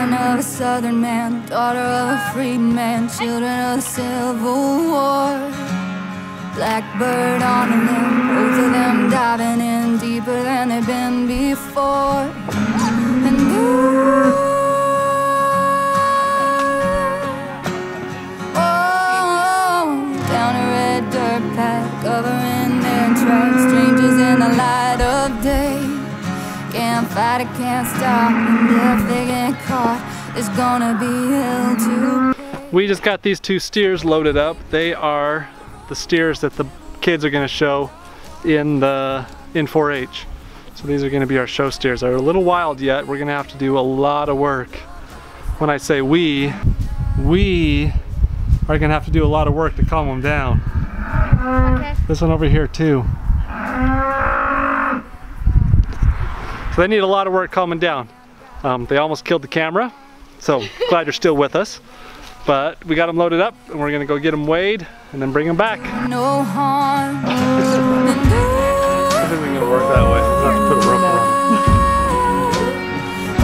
Son of a southern man, daughter of a freedman, children of the Civil War. Blackbird on a limb, both of them diving in deeper than they've been before. And ooh, oh, down a red dirt path, covering their tracks, strangers in the light of day. Can't fight it, can't stop, and if they get caught, it's gonna be hell to pay. We just got these two steers loaded up. They are the steers that the kids are going to show in 4-H. So these are going to be our show steers. They're a little wild yet. We're going to have to do a lot of work. When I say we are going to have to do a lot of work to calm them down. Okay. This one over here too. So they need a lot of work calming down. They almost killed the camera, so glad you're still with us. But we got them loaded up, and we're gonna go get them weighed and then bring them back. No harm. I think we can work that way. We'll have to put a rope around.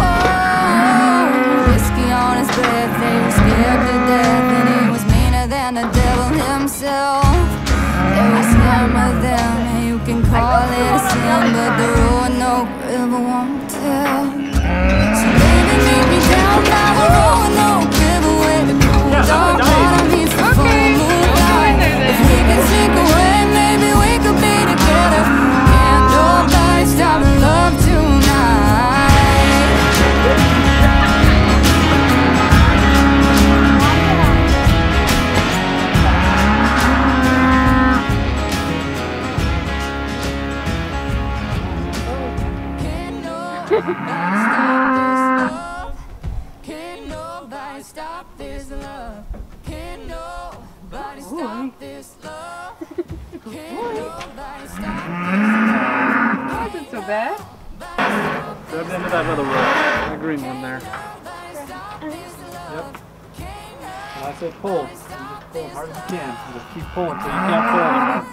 Oh, whiskey on his breath, they were scared to death, and he was meaner than the devil himself. There was some of them, and you can call it a sin, but the road no river won't tell. So baby, meet me down by the road, no river where the cool dark water meets the full moonlight. If we can sink away, maybe we could be together. Can't nobody stop love tonight. Can't nobody stop this love. Can't nobody stop this love. Can't nobody stop this love. That wasn't so bad. Grab the end of that other rope, the green one there. Yep. And I say pull. You just pull as hard as you can. You just keep pulling until you can't pull anymore.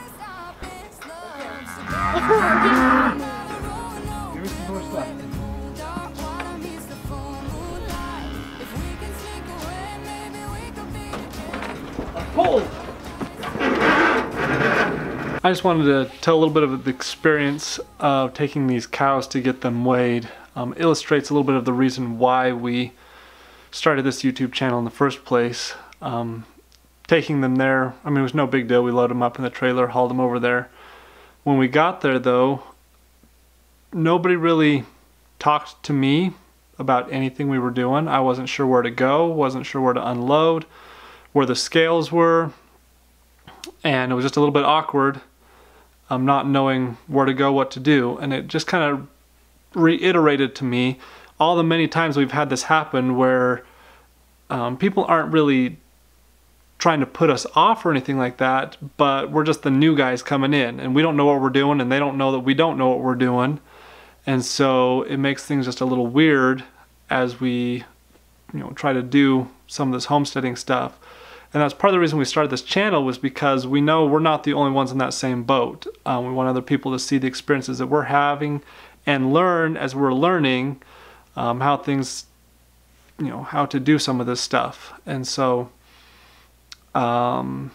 Give me some more stuff. Pull! I just wanted to tell a little bit of the experience of taking these cows to get them weighed. Illustrates a little bit of the reason why we started this YouTube channel in the first place. Taking them there, I mean, it was no big deal. We loaded them up in the trailer, hauled them over there. When we got there though, nobody really talked to me about anything we were doing. I wasn't sure where to go, wasn't sure where to unload, where the scales were, and it was just a little bit awkward not knowing where to go, what to do. And it just kind of reiterated to me all the many times we've had this happen where people aren't really trying to put us off or anything like that, but we're just the new guys coming in and we don't know what we're doing, and they don't know that we don't know what we're doing. And so it makes things just a little weird as we try to do some of this homesteading stuff. And that's part of the reason we started this channel, was because we know we're not the only ones in that same boat. We want other people to see the experiences that we're having and learn as we're learning how things, how to do some of this stuff. And so, that's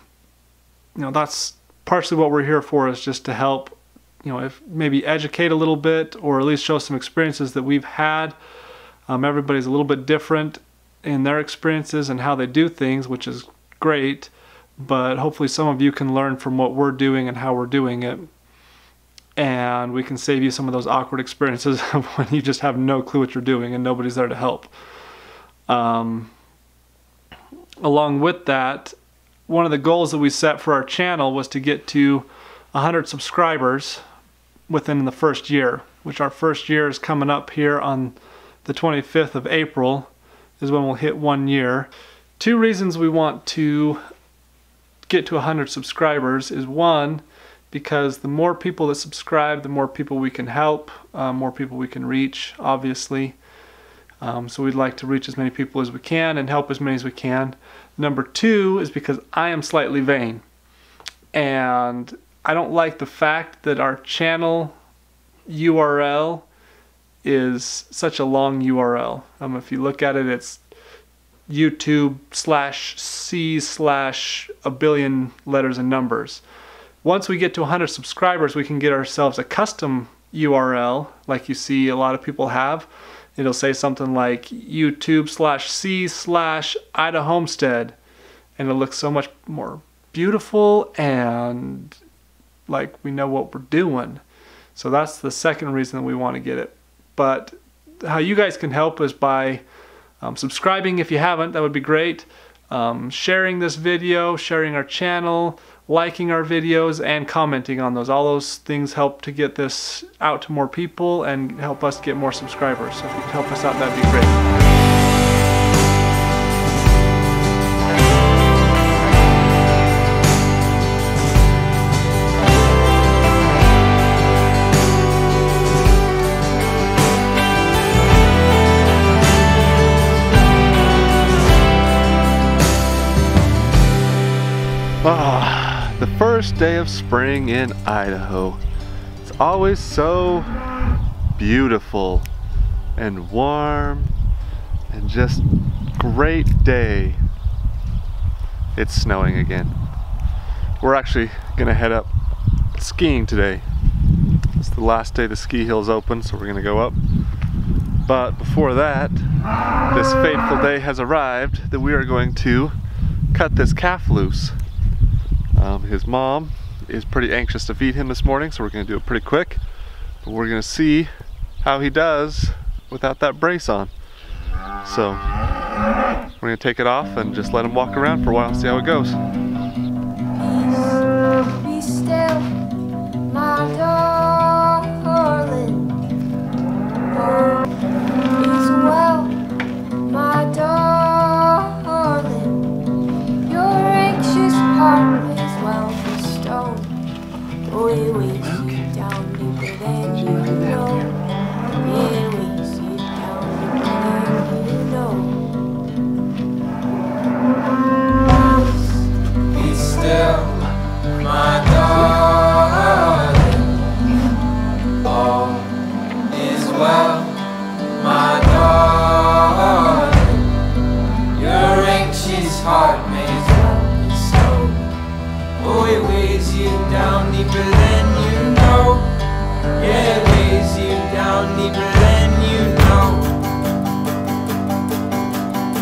partially what we're here for, is just to help, if maybe educate a little bit, or at least show some experiences that we've had. Everybody's a little bit different in their experiences and how they do things, which is great, but hopefully some of you can learn from what we're doing and how we're doing it, and we can save you some of those awkward experiences when you just have no clue what you're doing and nobody's there to help. Along with that, one of the goals that we set for our channel was to get to 100 subscribers within the first year, which our first year is coming up here on the 25th of April is when we'll hit 1 year. Two reasons we want to get to 100 subscribers is, one, because the more people that subscribe, the more people we can help, more people we can reach, obviously. So we'd like to reach as many people as we can and help as many as we can. Number two is because I am slightly vain, and I don't like the fact that our channel URL is such a long URL. If you look at it, it's YouTube/C/a billion letters and numbers. Once we get to 100 subscribers, we can get ourselves a custom URL like you see a lot of people have. It'll say something like YouTube/C/Ida Homestead, and it'll look so much more beautiful and like we know what we're doing. So that's the second reason that we want to get it. But how you guys can help is by subscribing if you haven't. That would be great. Sharing this video, sharing our channel, liking our videos, and commenting on those. All those things help to get this out to more people and help us get more subscribers. So if you could help us out, that'd be great. The first day of spring in Idaho. It's always so beautiful and warm and just great day. It's snowing again. We're actually gonna head up skiing today. It's the last day the ski hill's open, so we're gonna go up. But before that, this fateful day has arrived that we are going to cut this calf loose. His mom is pretty anxious to feed him this morning, so we're going to do it pretty quick. But we're going to see how he does without that brace on. So we're going to take it off and just let him walk around for a while and see how it goes. Be still, my darling. Is well, my darling. Your anxious heart is well bestowed. It weighs you down deeper than you know. It weighs you down deeper than you know. Be still, my darling. All is well, my darling. Your anxious heart may as well be stowed. Oh, it weighs you down deeper than you know. Yeah, it weighs you down deeper than you know.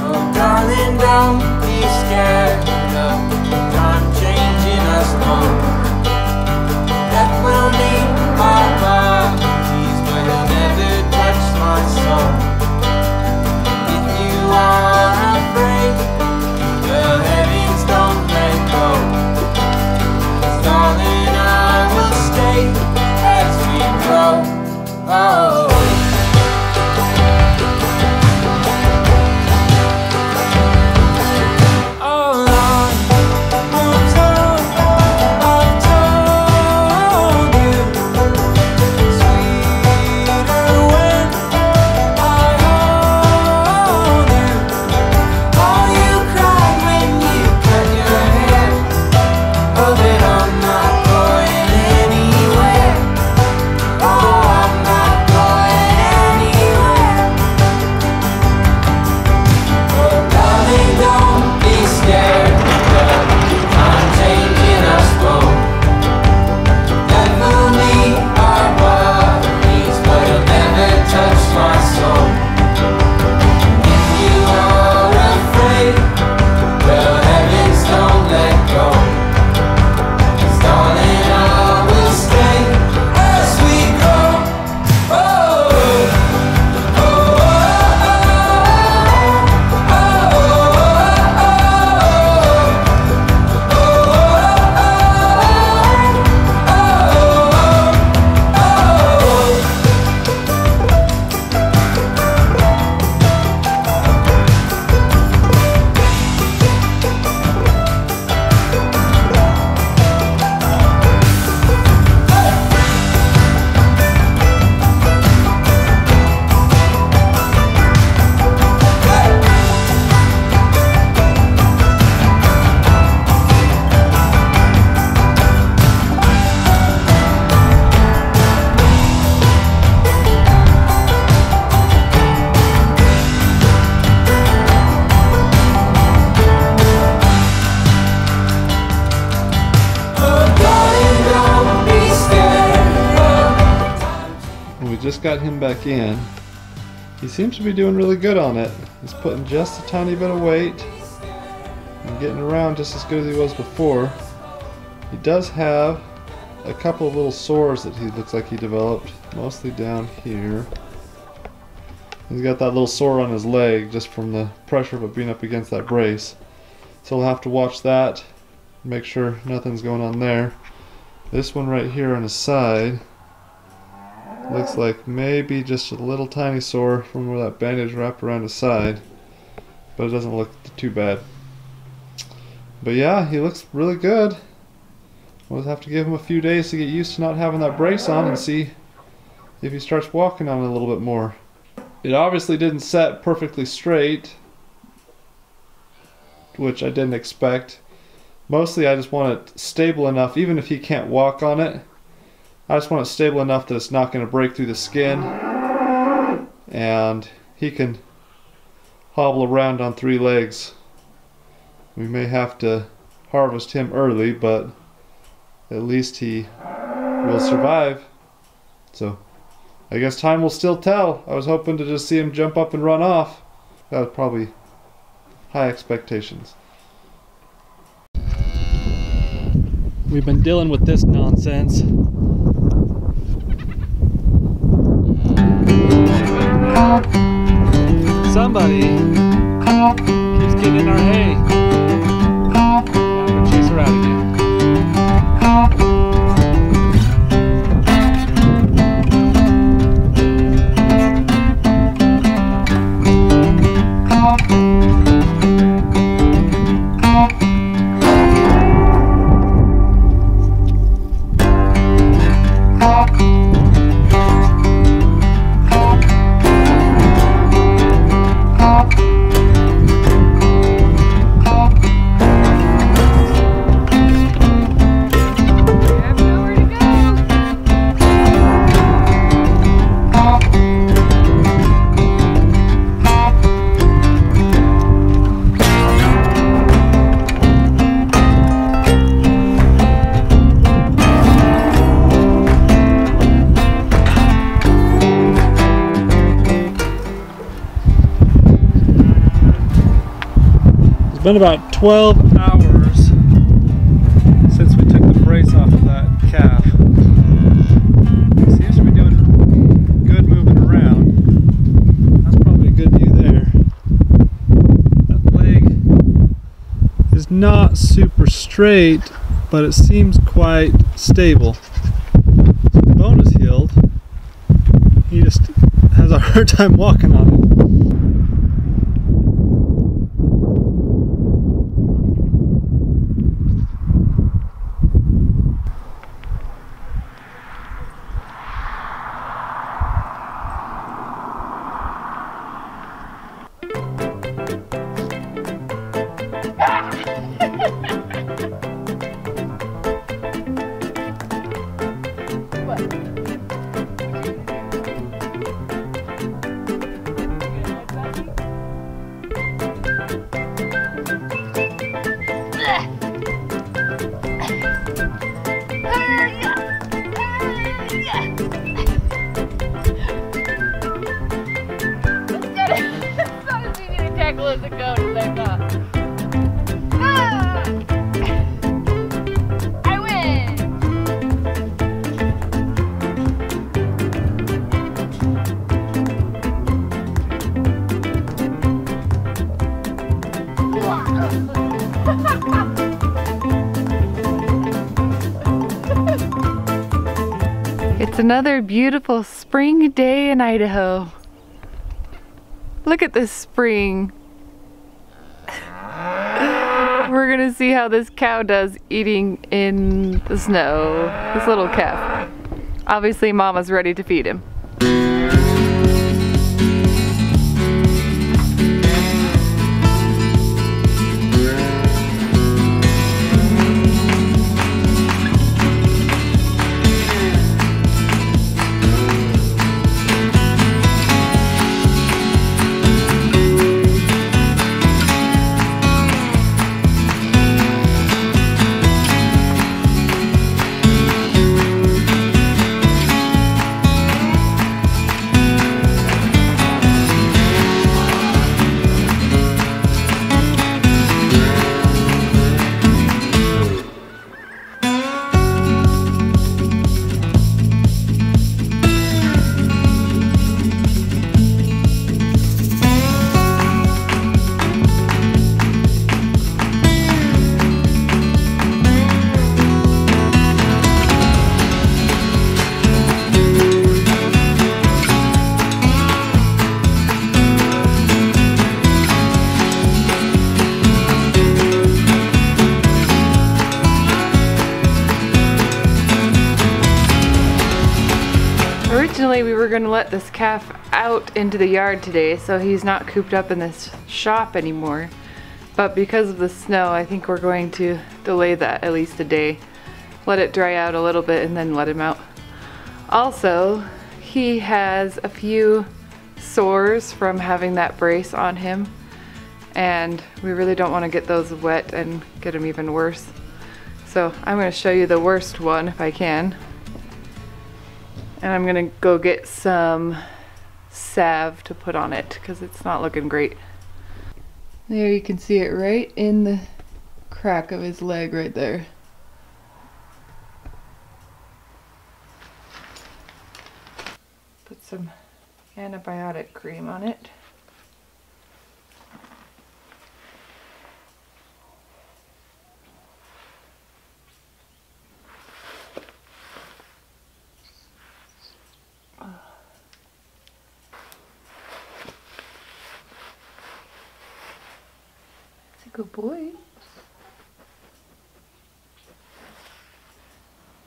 Oh, darling, don't be scared of time changing us more. Death will leave our bodies, but it'll never touch my soul. If you are afraid, the heavens don't let go. 'Cause darling, I will stay as we grow. Oh. Oh, just got him back in. He seems to be doing really good on it. He's putting just a tiny bit of weight and getting around just as good as he was before. He does have a couple of little sores that he looks like he developed, mostly down here. He's got that little sore on his leg just from the pressure of it being up against that brace. So we'll have to watch that, make sure nothing's going on there. This one right here on his side looks like maybe just a little tiny sore from where that bandage wrapped around his side, but it doesn't look too bad. But yeah, he looks really good. We'll have to give him a few days to get used to not having that brace on and see if he starts walking on it a little bit more. It obviously didn't set perfectly straight, which I didn't expect. Mostly I just want it stable enough, even if he can't walk on it, I just want it stable enough that it's not going to break through the skin and he can hobble around on 3 legs. We may have to harvest him early, but at least he will survive. So I guess time will still tell. I was hoping to just see him jump up and run off. That was probably high expectations. We've been dealing with this nonsense. Somebody keeps getting in our hay. Now I'm gonna chase her out again. It's been about 12 hours since we took the brace off of that calf. He seems to be doing good moving around. That's probably a good view there. That leg is not super straight, but it seems quite stable. So the bone is healed. He just has a hard time walking on it. As it goes, I thought. Ah! I win! It's another beautiful spring day in Idaho. Look at this spring. We're gonna see how this cow does eating in the snow. This little calf. Obviously Mama's ready to feed him. Originally we were going to let this calf out into the yard today so he's not cooped up in this shop anymore. But because of the snow, I think we're going to delay that at least a day. Let it dry out a little bit and then let him out. Also, he has a few sores from having that brace on him, and we really don't want to get those wet and get him even worse. So I'm going to show you the worst one if I can. And I'm going to go get some salve to put on it because it's not looking great. There, you can see it right in the crack of his leg right there. Put some antibiotic cream on it. Good boy.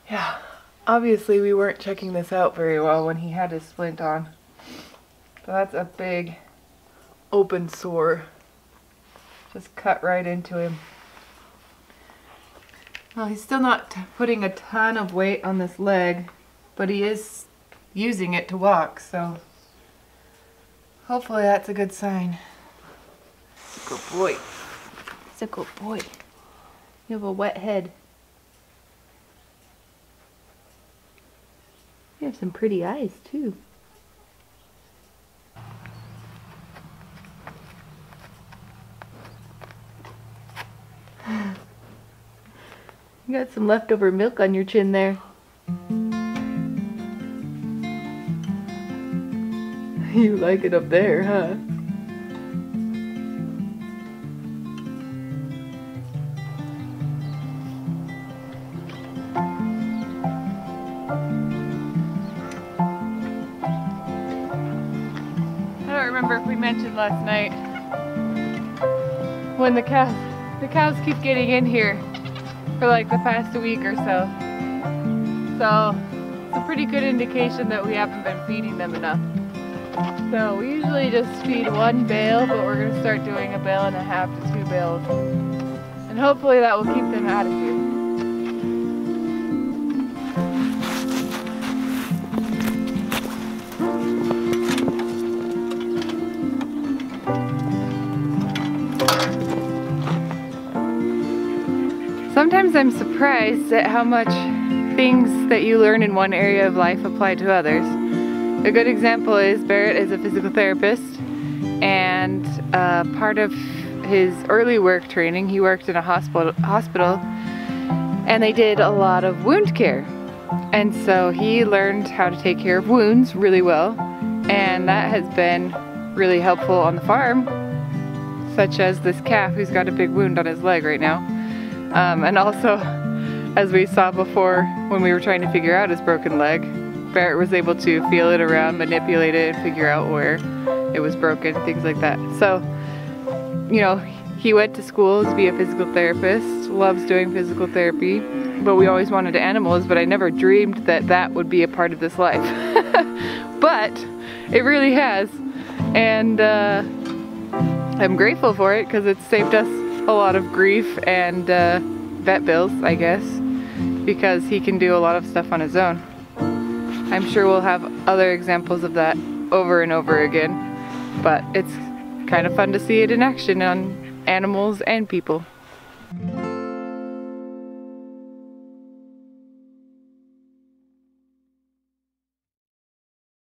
Yeah, obviously we weren't checking this out very well when he had his splint on. So that's a big open sore. Just cut right into him. Well, he's still not putting a ton of weight on this leg, but he is using it to walk, so hopefully that's a good sign. Good boy. He's a good boy. You have a wet head. You have some pretty eyes too. You got some leftover milk on your chin there. You like it up there, huh? If we mentioned last night when the cows keep getting in here for like the past week or so. So it's a pretty good indication that we haven't been feeding them enough. So we usually just feed one bale, but we're going to start doing 1.5 to 2 bales. And hopefully that will keep them out of here. Sometimes I'm surprised at how much things that you learn in one area of life apply to others. A good example is Barrett is a physical therapist, and part of his early work training, he worked in a hospital, and they did a lot of wound care. And so he learned how to take care of wounds really well, and that has been really helpful on the farm, such as this calf who's got a big wound on his leg right now. And also, as we saw before when we were trying to figure out his broken leg, Barrett was able to feel it around, manipulate it, and figure out where it was broken, things like that. So, you know, he went to school to be a physical therapist, loves doing physical therapy, but we always wanted animals, but I never dreamed that that would be a part of this life. But it really has, and I'm grateful for it because it's saved us a lot of grief and vet bills, I guess, because he can do a lot of stuff on his own. I'm sure we'll have other examples of that over and over again, but it's kind of fun to see it in action on animals and people.